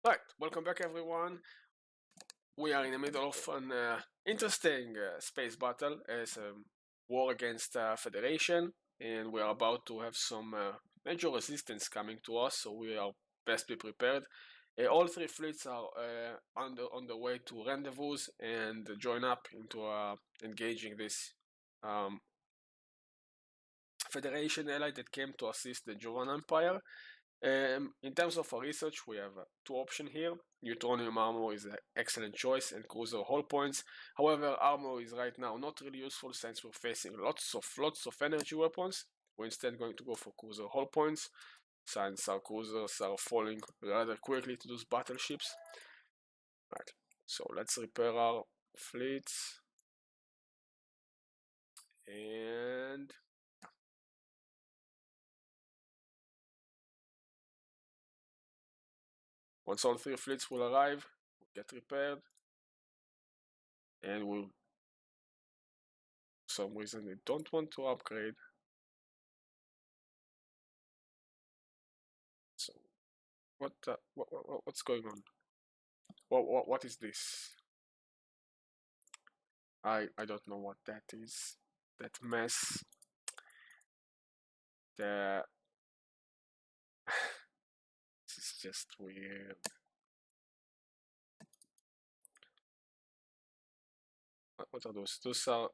Right, welcome back everyone. We are in the middle of an interesting space battle as a war against Federation, and we are about to have some major resistance coming to us, so we are best be prepared. All three fleets are on the way to rendezvous and join up into engaging this um, Federation ally that came to assist the Jovan Empire. In terms of our research, we have two options here. Neutronium armor is an excellent choice and cruiser hull points. However, armor is right now not really useful since we're facing lots of energy weapons. We're instead going to go for cruiser hull points since our cruisers are falling rather quickly to those battleships. Right, so let's repair our fleets and once all three fleets will arrive, get repaired, and we'll for some reason they don't want to upgrade. So what's going on? What is this? I don't know what that is. That mess. The this is just weird. What are those? Those are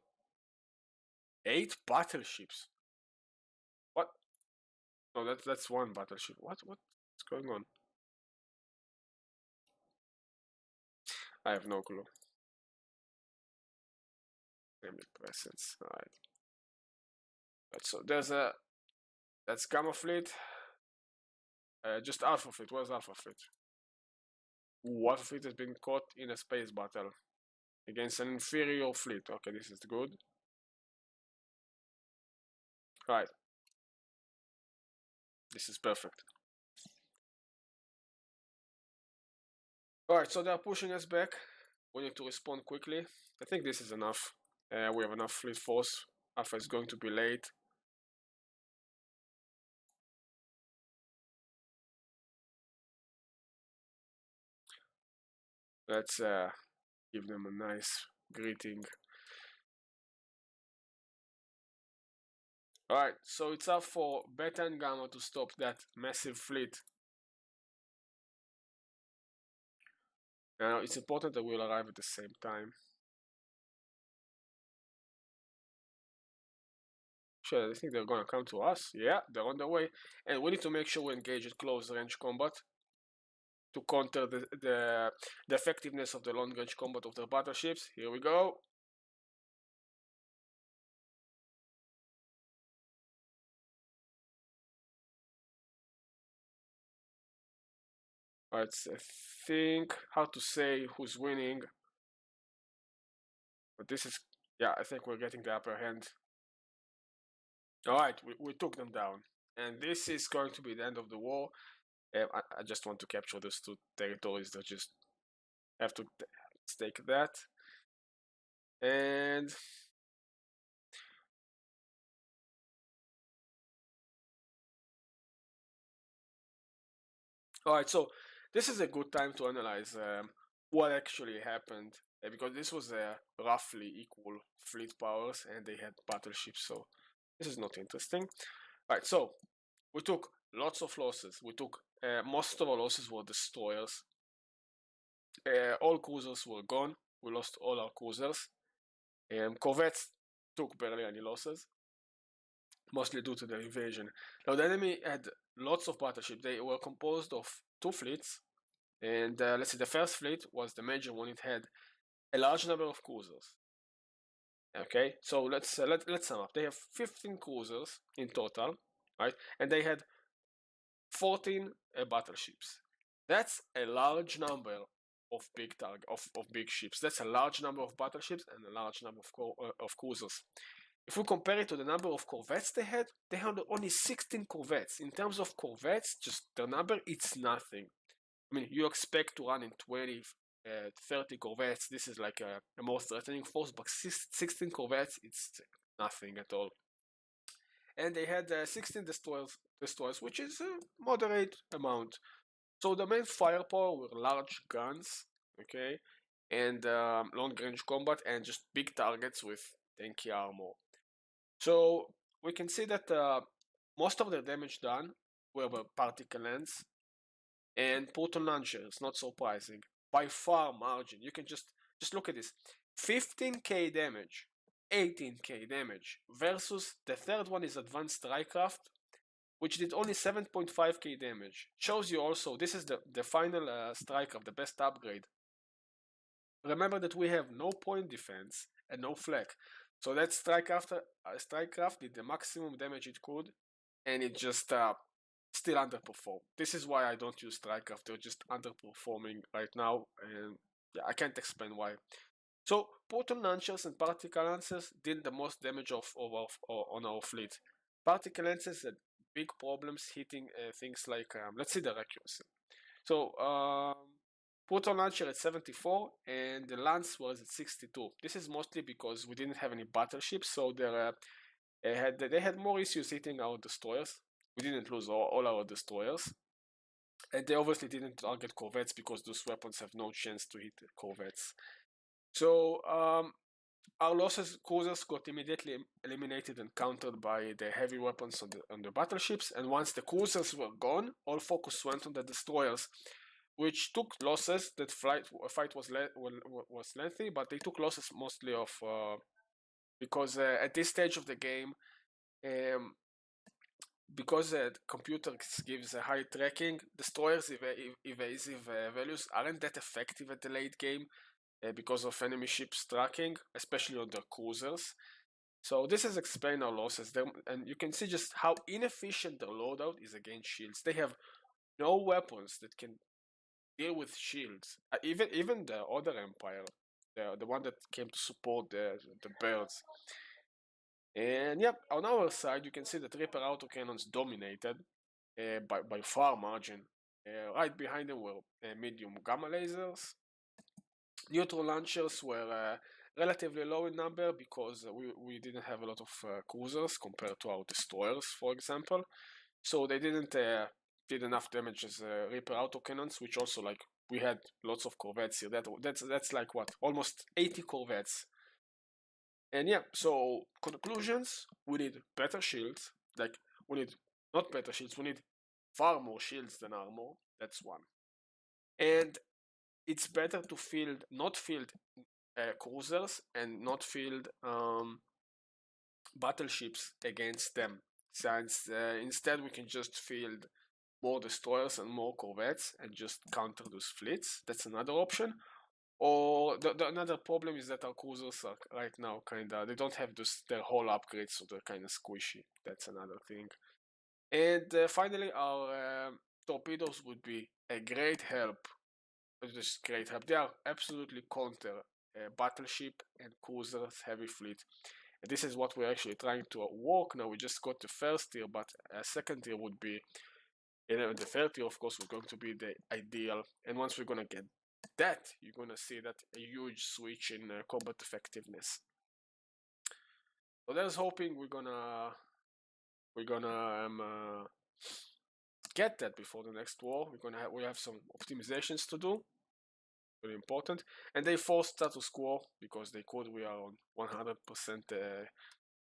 8 battleships. What? No, that's one battleship. What's going on? I have no clue. Enemy presence. Alright. So that's Gamma Fleet. Just Alpha Fleet. Where's Alpha Fleet? Ooh, Alpha Fleet has been caught in a space battle against an inferior fleet. Okay, this is good. Right. This is perfect. Alright, so they're pushing us back. We need to respond quickly. I think this is enough. We have enough fleet force. Alpha is going to be late. Let's give them a nice greeting. Alright, so it's up for Beta and Gamma to stop that massive fleet. Now, it's important that we'll arrive at the same time. Sure, I think they're gonna come to us. Yeah, they're on their way. And we need to make sure we engage in close range combat to counter the effectiveness of the long range combat of their battleships. Here we go. Let's think how to say who's winning. But this is, yeah, I think we're getting the upper hand. Alright, we took them down. And this is going to be the end of the war. I just want to capture those two territories that just have to stake that. And alright, so this is a good time to analyze what actually happened because this was roughly equal fleet powers and they had battleships, so this is not interesting. Alright, so we took lots of losses. We took most of our losses were destroyers. All cruisers were gone. We lost all our cruisers. Corvettes took barely any losses, mostly due to the invasion. Now the enemy had lots of battleships. They were composed of 2 fleets, and let's say the first fleet was the major one. It had a large number of cruisers. Okay, so let's sum up. They have 15 cruisers in total, right? And they had 14 battleships. That's a large number of big ships. That's a large number of battleships and a large number of cruisers. If we compare it to the number of corvettes they had only 16 corvettes. In terms of corvettes, just the number, it's nothing. I mean, you expect to run in 20, 30 corvettes. This is like a more threatening force, but 16 corvettes, it's nothing at all. And they had 16 destroyers, which is a moderate amount. So the main firepower were large guns, okay, and long-range combat, and just big targets with tanky armor. So we can see that most of the damage done were by particle lens and proton launchers. Not surprising, by far margin. You can just look at this: 15k damage, 18k damage versus the third one is advanced strikecraft, which did only 7.5k damage. Shows you also this is the final strikecraft, the best upgrade. Remember that we have no point defense and no flak, so that strikecraft did the maximum damage it could, and it just still underperformed. This is why I don't use strikecraft. They're just underperforming right now, and yeah, I can't explain why. So proton launchers and particle lancers did the most damage on our fleet. Particle lancers had big problems hitting things like let's see the accuracy. So proton launcher at 74 and the lance was at 62. This is mostly because we didn't have any battleships, so they had more issues hitting our destroyers. We didn't lose all our destroyers, and they obviously didn't target corvettes because those weapons have no chance to hit corvettes. So our losses, cruisers got immediately eliminated and countered by the heavy weapons on the battleships, and once the cruisers were gone, all focus went on the destroyers, which took losses. That fight was lengthy, but they took losses mostly of because at this stage of the game, because the computer gives a high tracking, destroyers evasive values aren't that effective at the late game because of enemy ships tracking, especially on the cruisers. So this has explained our losses there, and you can see just how inefficient their loadout is against shields. They have no weapons that can deal with shields. Even the other empire, the one that came to support the birds. And yeah, on our side, you can see that Reaper autocannons dominated by far margin. Right behind them were medium gamma lasers. Neutral launchers were relatively low in number because we didn't have a lot of cruisers compared to our destroyers, for example. So they didn't did enough damage as Reaper autocannons, which also like we had lots of corvettes here. That's like what, almost 80 corvettes. And yeah, so conclusions: we need better shields. Like we need not better shields, we need far more shields than armor. That's one. And it's better to not field cruisers and not field battleships against them, since instead we can just field more destroyers and more corvettes and just counter those fleets. That's another option. Or the another problem is that our cruisers are right now they don't have their whole upgrades, so they're kind of squishy. That's another thing. And finally, our torpedoes would be a great help. Just great help. They are absolutely counter battleship and cruisers heavy fleet. And this is what we're actually trying to work now. We just got the first tier, but a second tier would be, the third tier, of course, we're going to be the ideal. And once we're gonna get that, you're gonna see that a huge switch in combat effectiveness. So there's hoping we're gonna get that before the next war. We have some optimizations to do, very important, and they forced status quo because they could. We are on 100%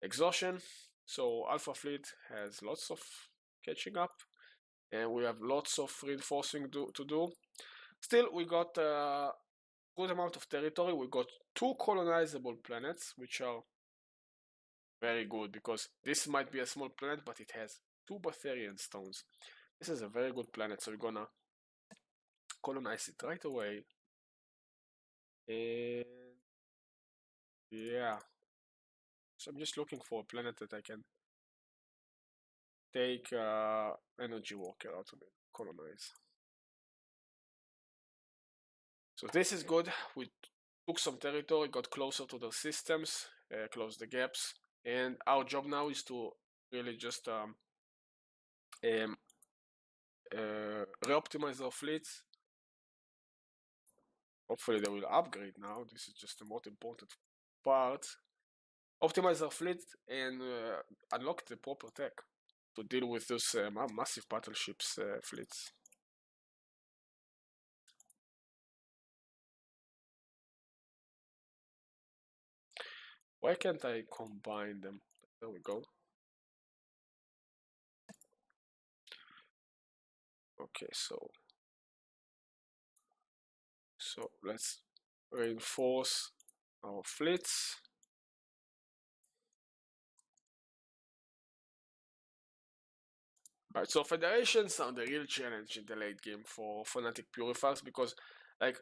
exhaustion, so Alpha Fleet has lots of catching up, and we have lots of reinforcing to do. Still, we got a good amount of territory. We got 2 colonizable planets, which are very good because this might be a small planet, but it has 2 Batharian stones. This is a very good planet, so we're gonna colonize it right away. And yeah, so I'm just looking for a planet that I can take energy walker out of it, colonize. So this is good. We took some territory, got closer to the systems, closed the gaps, and our job now is to really just re-optimize our fleets. Hopefully they will upgrade now. This is just the most important part. Optimize our fleet and unlock the proper tech to deal with those massive battleships fleets. Why can't I combine them? There we go. Okay, so let's reinforce our fleets. Alright, so federations are the real challenge in the late game for fanatic purifiers because, like,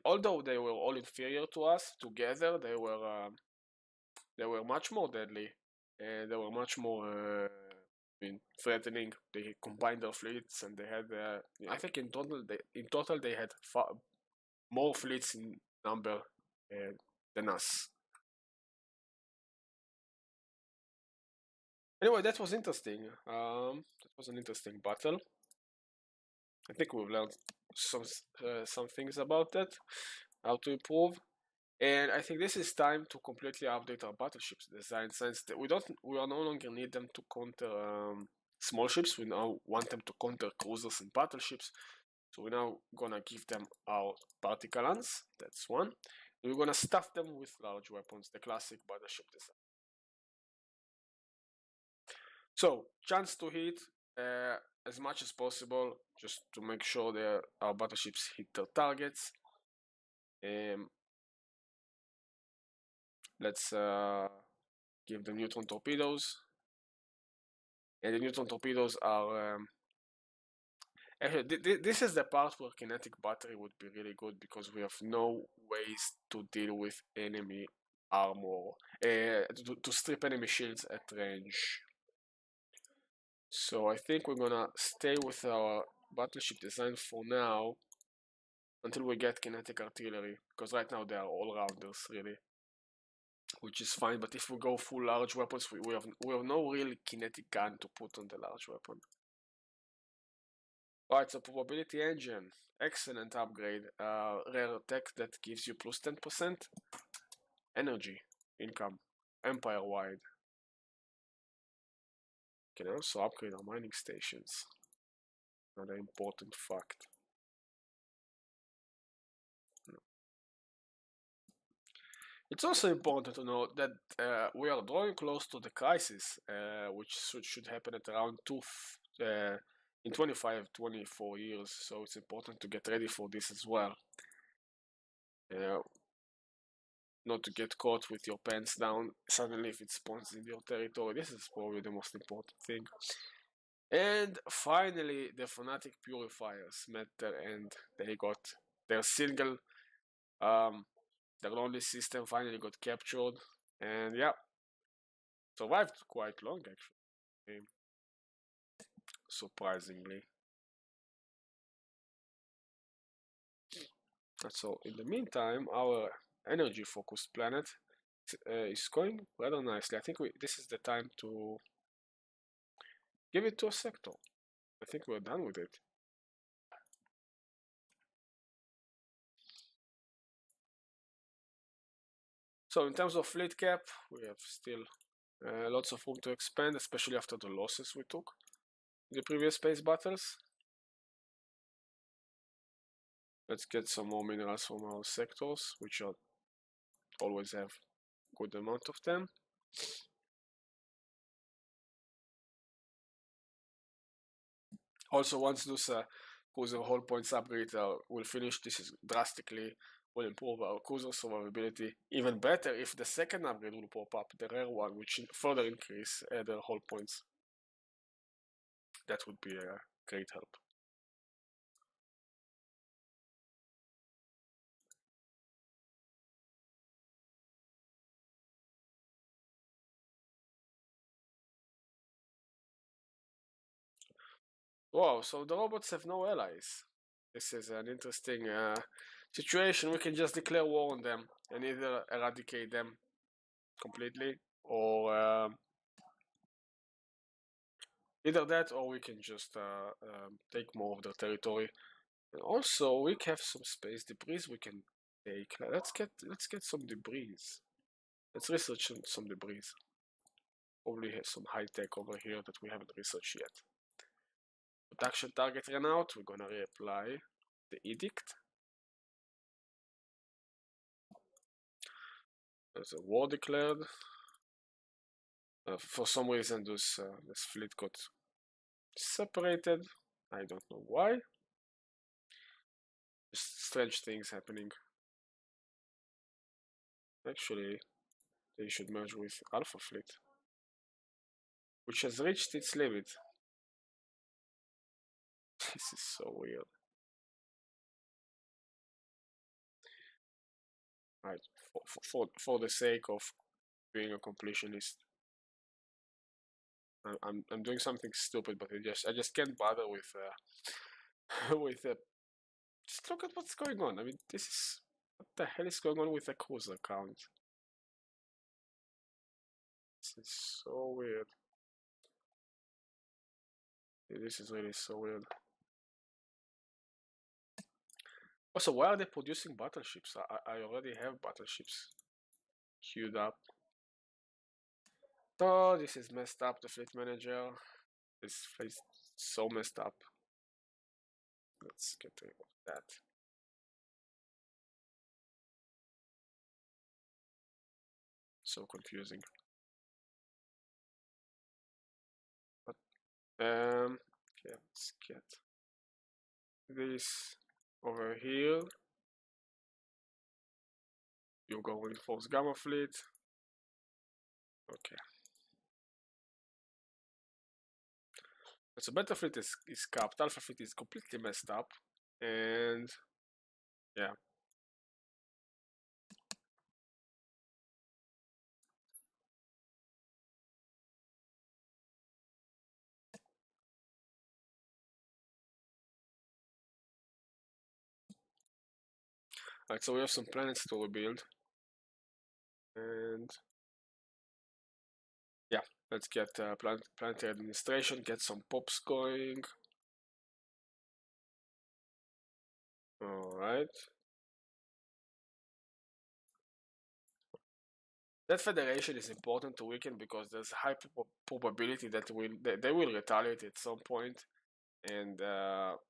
although they were all inferior to us, together they were much more deadly and they were much more threatening. They combined their fleets and they had, I think in total they had far more fleets in number than us. Anyway, that was interesting. That was an interesting battle. I think we've learned some things about that, how to improve, and I think this is time to completely update our battleships design. Since that we are no longer need them to counter small ships. We now want them to counter cruisers and battleships. So we're now gonna give them our particlans. That's one. And we're gonna stuff them with large weapons, the classic battleship design. So chance to hit as much as possible, just to make sure that our battleships hit their targets. Let's give them neutron torpedoes, and the neutron torpedoes are actually this is the part where kinetic battery would be really good because we have no ways to deal with enemy armor, to strip enemy shields at range. So I think we're gonna stay with our battleship design for now until we get kinetic artillery, because right now they are all rounders really, which is fine. But if we go full large weapons, we have no real kinetic gun to put on the large weapon. Right, so probability engine, excellent upgrade. Rare tech that gives you plus 10% energy income, empire wide. Can also upgrade our mining stations. Another important fact. It's also important to note that we are drawing close to the crisis, which should happen at around in 25, 24 years. So it's important to get ready for this as well. Not to get caught with your pants down suddenly if it spawns in your territory. This is probably the most important thing. And finally, the fanatic purifiers met their end. They got their single, their lonely system finally got captured, and yeah, survived quite long actually, surprisingly. So in the meantime, our energy focused planet is going rather nicely. I think this is the time to give it to a sector. I think we're done with it. So in terms of fleet cap, we have still lots of room to expand, especially after the losses we took in the previous space battles. Let's get some more minerals from our sectors, which are always have good amount of them. Also, once those cruiser hull points upgrade will finish, this is drastically will improve our cruiser survivability. Even better if the second upgrade will pop up, the rare one, which further increase the hull points. That would be a great help. Wow, so the robots have no allies. This is an interesting situation. We can just declare war on them and either eradicate them completely, or either that, or we can just take more of their territory. And also, we have some space debris we can take. Let's get some debris. Let's research some debris. Probably have some high tech over here that we haven't researched yet. Production target ran out. We're gonna reapply the edict. There's a war declared. For some reason, this fleet got separated. I don't know why. Just strange things happening. Actually, they should merge with Alpha Fleet, which has reached its limit. This is so weird. Right, for the sake of being a completionist, I'm doing something stupid, but I just can't bother with with just look at what's going on. I mean, this is what the hell is going on with the cruiser count? This is so weird. This is really so weird. Also, why are they producing battleships? I already have battleships queued up. Oh, this is messed up, the fleet manager. This is so messed up. Let's get rid of that. So confusing. But, okay, let's get this over here. You go reinforce Gamma Fleet. Okay. So Beta Fleet is capped, Alpha Fleet is completely messed up, and yeah. Alright, so we have some planets to rebuild, and yeah, let's get planetary administration, get some pops going. Alright. That federation is important to weaken because there's a high probability that they will retaliate at some point and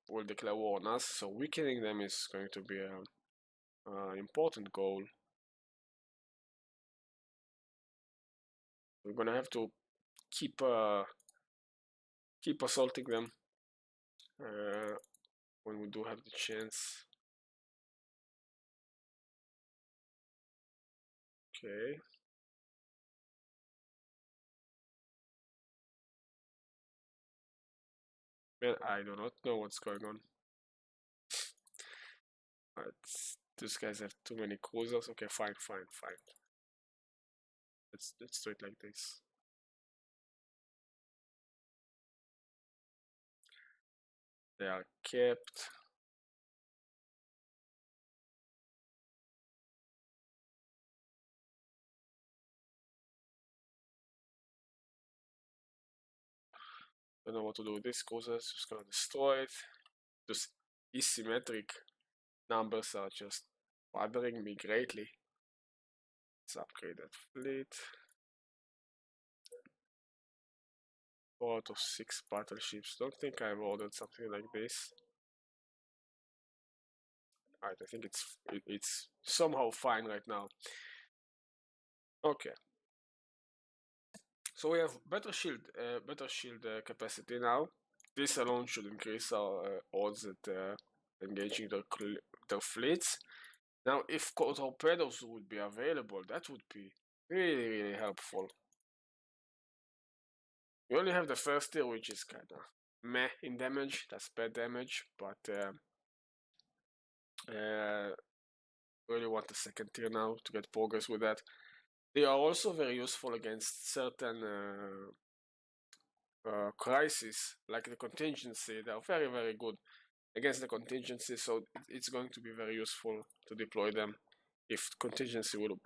will declare war on us. So weakening them is going to be an important goal. We're gonna have to keep assaulting them when we do have the chance. Okay. Man, I do not know what's going on. Alright, these guys have too many cruisers. Okay, fine. Let's do it like this. They are kept. Don't know what to do with this cruisers. Just gonna destroy it. Those asymmetric numbers are just bothering me greatly. Let's upgrade that fleet. 4 out of 6 battleships. Don't think I've ordered something like this. Alright, I think it's somehow fine right now. Okay. So we have better shield capacity now. This alone should increase our odds at engaging their fleets. Now, if torpedoes would be available, that would be really helpful. We only have the first tier, which is kind of meh in damage. That's bad damage, but really want the second tier now to get progress with that. They are also very useful against certain crises, like the contingency. They are very good against the contingency, so it's going to be very useful to deploy them if contingency will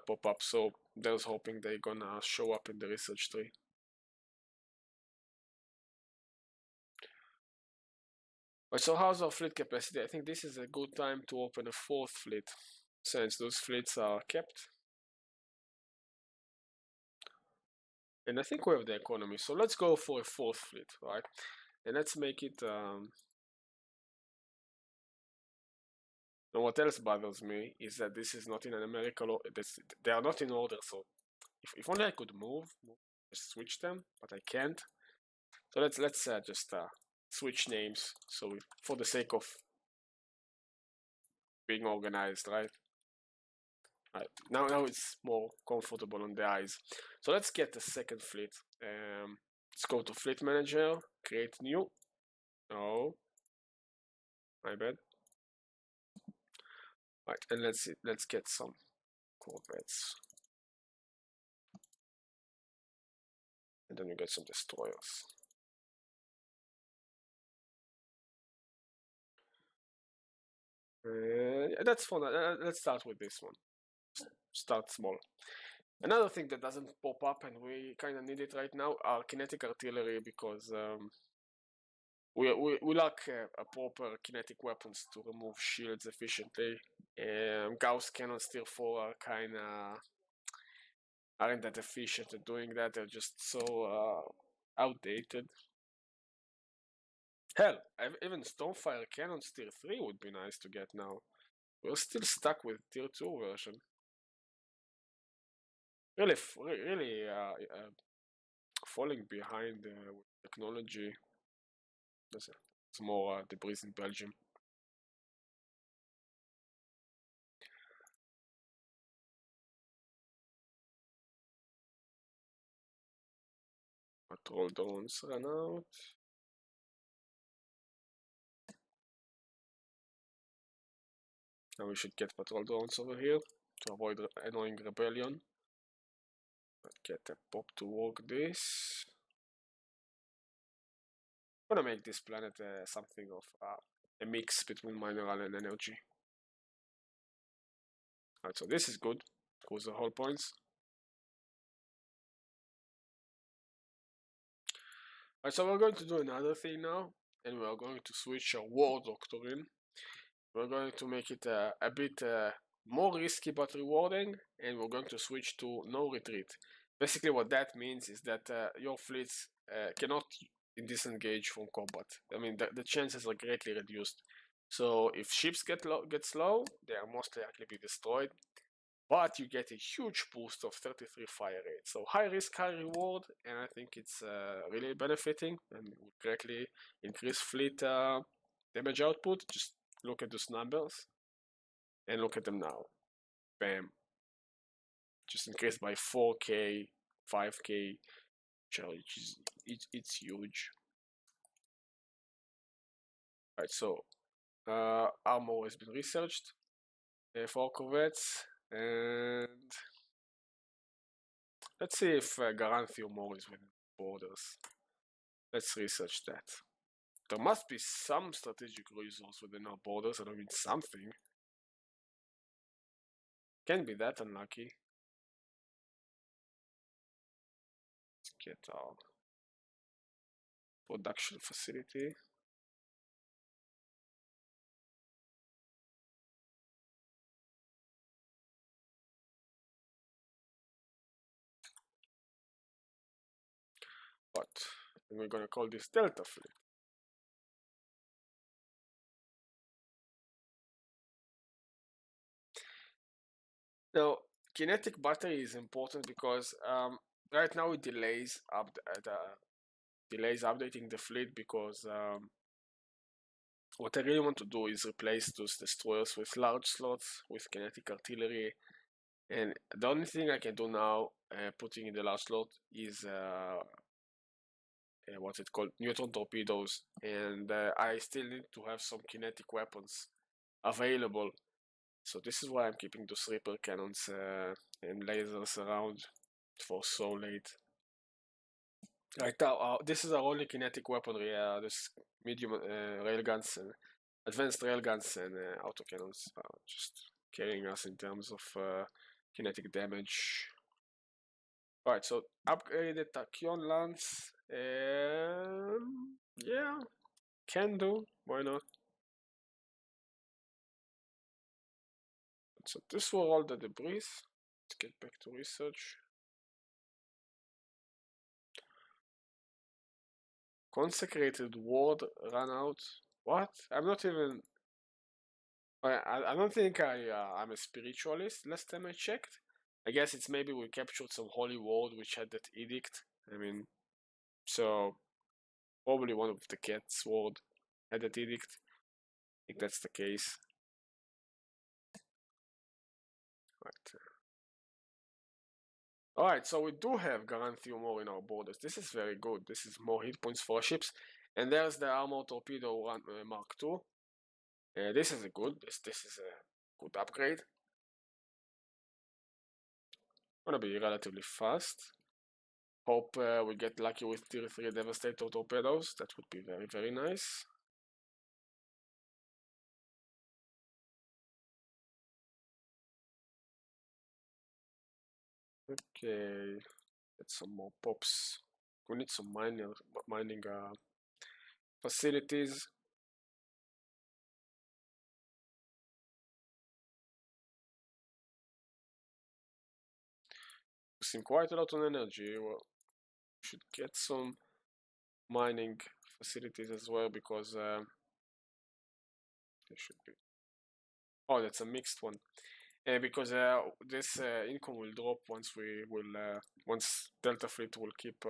pop up. So there's hoping they're gonna show up in the research tree. Right, so how's our fleet capacity? I think this is a good time to open a 4th fleet, since those fleets are kept. And I think we have the economy, so let's go for a 4th fleet, right? And let's make it Now, what else bothers me is that this is not in a numerical. They are not in order. So, if only I could just switch them, but I can't. So let's just switch names. So for the sake of being organized, right? Right. Now it's more comfortable on the eyes. So let's get the second fleet. Let's go to Fleet Manager, create new. Oh, my bad. Right, and let's get some corvettes. And then we get some destroyers. That's fun. Let's start with this one. Start small. Another thing that doesn't pop up and we kind of need it right now are kinetic artillery because we lack a proper kinetic weapons to remove shields efficiently. Gauss cannons tier 4 are kind of aren't that efficient at doing that. They're just so outdated. Hell, even Stormfire cannons tier 3 would be nice to get now. We're still stuck with tier 2 version. Really falling behind with technology. There's more debris in Belgium. Patrol drones run out. Now we should get patrol drones over here to avoid annoying rebellion. Get a pop to work this. I'm gonna make this planet something of a mix between mineral and energy. Alright, so this is good. Cruiser hull points. Alright, so we're going to do another thing now, and we are going to switch our war doctrine. We're going to make it a bit more risky but rewarding, and we're going to switch to no retreat. Basically what that means is that your fleets cannot disengage from combat. I mean, the chances are greatly reduced. So if ships get slow, they are most likely be destroyed, but you get a huge boost of 33 fire rate. So high risk, high reward, and I think it's really benefiting and will greatly increase fleet damage output. Just look at those numbers and look at them now. Bam. Just increased by 4k, 5k, which is it's huge. Right, so armor has been researched for corvettes, and let's see if Garanthium more is within borders. Let's research that. There must be some strategic resource within our borders, I mean something. Can't be that unlucky. Let's get our production facility. But we're gonna call this Delta Fleet. Now, kinetic battery is important because right now it delays updating the fleet because what I really want to do is replace those destroyers with large slots with kinetic artillery, and the only thing I can do now putting in the large slot is what's it called, neutron torpedoes, and I still need to have some kinetic weapons available. So this is why I'm keeping those Reaper cannons and lasers around for so late. Right now, this is our only kinetic weaponry. This medium railguns and advanced railguns and autocannons are just carrying us in terms of kinetic damage. Alright, so upgraded Tachyon Lance. Yeah, can do. Why not? So this were all the debris. Let's get back to research. Consecrated ward ran out. What? I'm not even. I don't think I'm a spiritualist. Last time I checked, I guess it's maybe we captured some holy word which had that edict. I mean, so probably one of the cat's word had that edict. I think that's the case. Right. Alright, so we do have Garanthium more in our borders. This is very good. This is more hit points for ships. And there's the Armor Torpedo Mark II. This is a good. This is a good upgrade. Gonna be relatively fast. Hope we get lucky with tier 3 Devastator torpedoes. That would be very, very nice. Okay, get some more pops. We need some mining facilities. Using quite a lot on energy. Well, we should get some mining facilities as well because there should be. Oh, that's a mixed one. Because this income will drop once once Delta Fleet will keep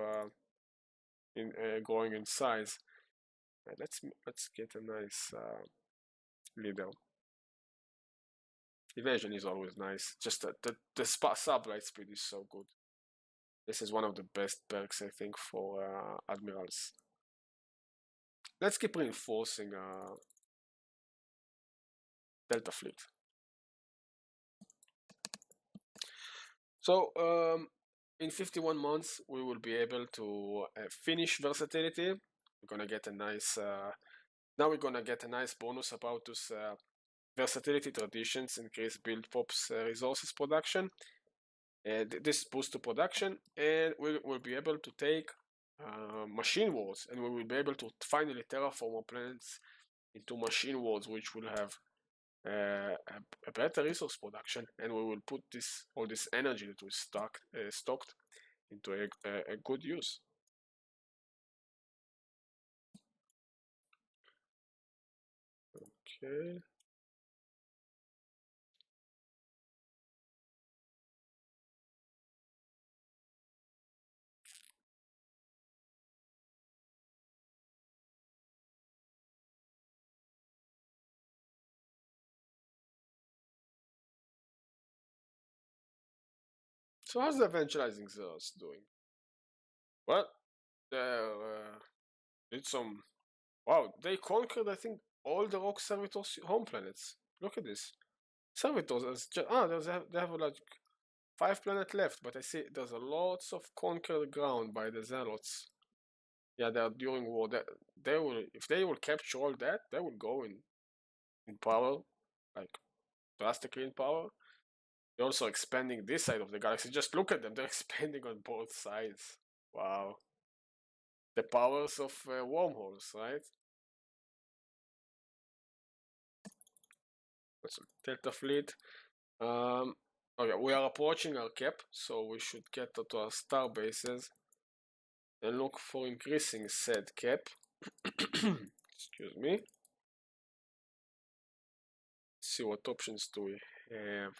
growing in size. Let's get a nice leader. Evasion is always nice. Just the sublight speed is so good. This is one of the best perks I think for admirals. Let's keep reinforcing Delta Fleet. So in 51 months we will be able to finish versatility. We're gonna get a nice. Now we're gonna get a nice bonus about this versatility traditions, increase build pops resources production. This boost to production, and we will be able to take machine wars, and we will be able to finally terraform our planets into machine wars, which will have a better resource production, and we will put all this energy that we stocked into a good use. Okay. So how's the evangelizing zealots doing? Well, they did some. Wow, they conquered, I think, all the Rock Servitors home planets. Look at this. Servitors, they have like 5 planets left, but I see there's a lots of conquered ground by the Zealots. Yeah, they are during war. They will, if they will capture all that, they will go in power, like drastically in power. They're also expanding this side of the galaxy. Just look at them; they're expanding on both sides. Wow, the powers of wormholes, right? That's Delta Fleet. Okay, we are approaching our cap, so we should get to our star bases and look for increasing said cap. Excuse me. See what options do we have.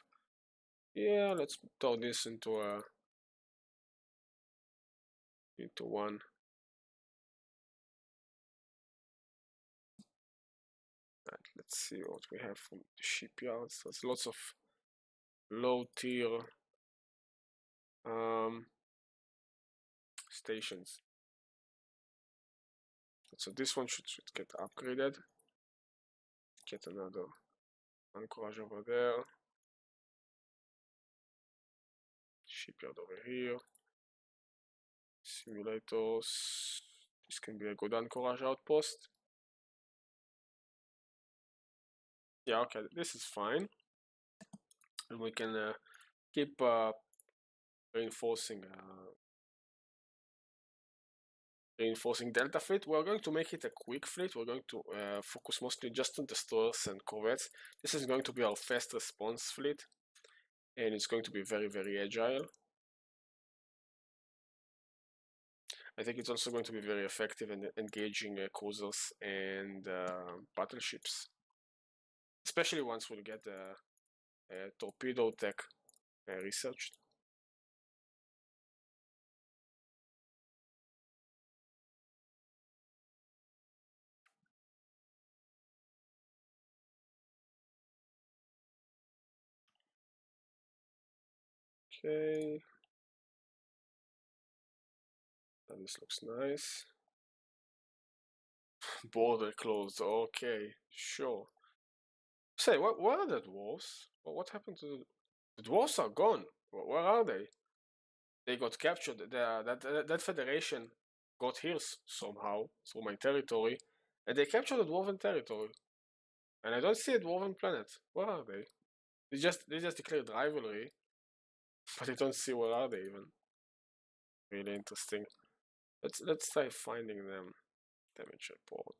Yeah, let's turn this into one. Right, let's see what we have from the shipyards. There's lots of low tier stations. So this one should get upgraded. Get another anchorage over there. Shipyard over here. Simulators. This can be a good anchorage outpost. Yeah, okay, this is fine. And we can keep reinforcing Delta Fleet. We're going to make it a quick fleet. We're going to focus mostly just on destroyers and corvettes. This is going to be our fast response fleet, and it's going to be very, very agile. I think it's also going to be very effective in engaging cruisers and battleships. especially once we'll get the torpedo tech researched. Okay. And this looks nice. Border closed. Okay, sure. Say, where are the dwarves? What happened to the dwarves? Are gone. Where are they? They got captured. That federation got here somehow through my territory, and they captured the dwarven territory. And I don't see a dwarven planet. Where are they? They just declared rivalry, but I don't see where are they even. Really interesting. Let's try finding them. Damage report.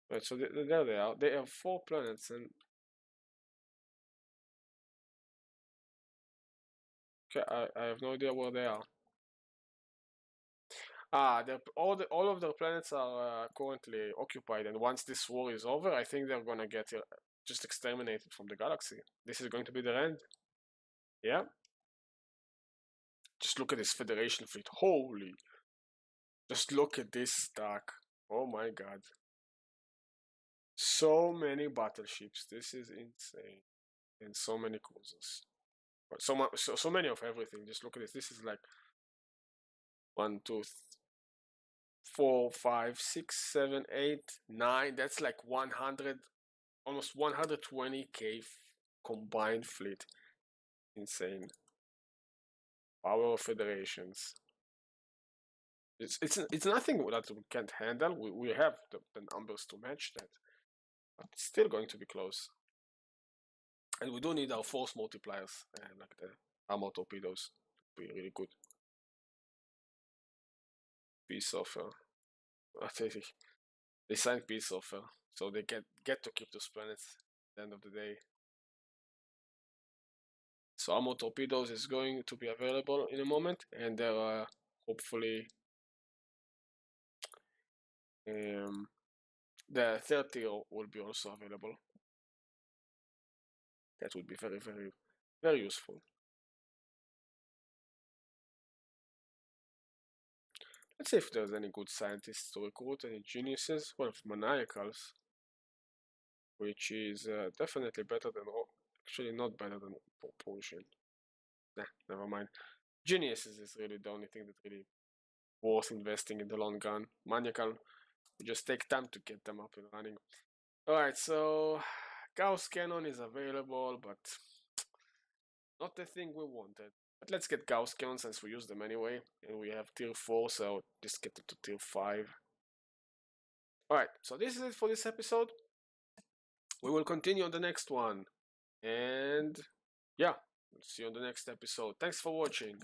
Right, so there they are. They have 4 planets, and okay, I have no idea where they are. All of their planets are currently occupied, and once this war is over, I think they're gonna get just exterminated from the galaxy. This is going to be their end. Yeah. Just look at this Federation fleet. Holy! Just look at this stack. Oh my god. So many battleships. This is insane. And so many cruisers. But so many of everything. Just look at this. This is like 1, 2, 4, 5, 6, 7, 8, 9. That's like 100, almost 120k combined fleet. Insane. Power of federations. It's nothing that we can't handle. We have the numbers to match that. But it's still going to be close. And we do need our force multipliers, like the armor torpedoes, to be really good. Peace offer. They signed peace offer, so they get to keep those planets at the end of the day. So armor torpedoes is going to be available in a moment, and they're hopefully the third tier will be also available. That would be very, very, very useful. Let's see if there's any good scientists to recruit, any geniuses. Well, maniacals, which is definitely better than, actually not better than propulsion. Nah, never mind. Geniuses is really the only thing that really worth investing in the long run. Maniacal, just take time to get them up and running. Alright, so Gauss Cannon is available, but not the thing we wanted. But let's get Gauss Cannon since we use them anyway, and we have tier 4, so just get them to tier 5. Alright, so this is it for this episode. We will continue on the next one. And yeah, we'll see you on the next episode. Thanks for watching.